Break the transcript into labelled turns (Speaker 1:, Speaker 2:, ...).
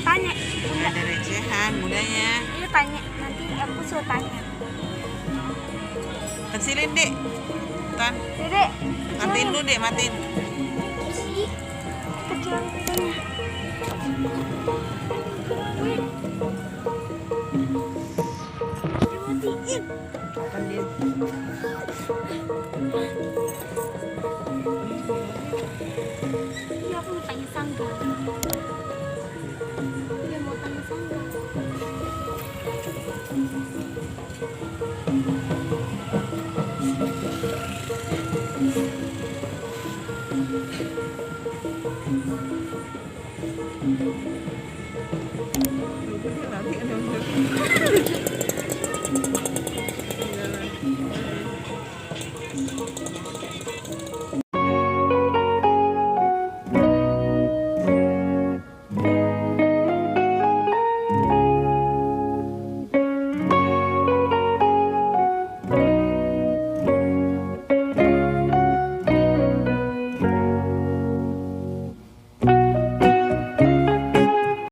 Speaker 1: Tanya.
Speaker 2: Nggak ada recehan mudanya.
Speaker 1: Iya tanya, nanti aku suruh tanya.
Speaker 2: Kecilin dek. Ton,
Speaker 1: Dek,
Speaker 2: matiin dulu dek, matiin.
Speaker 1: kecil tanya. Matiin.
Speaker 2: Kapan dia?
Speaker 1: Iya aku mau tanya Sangga. Dia mau tanya Sangga.
Speaker 2: Nanti ada yang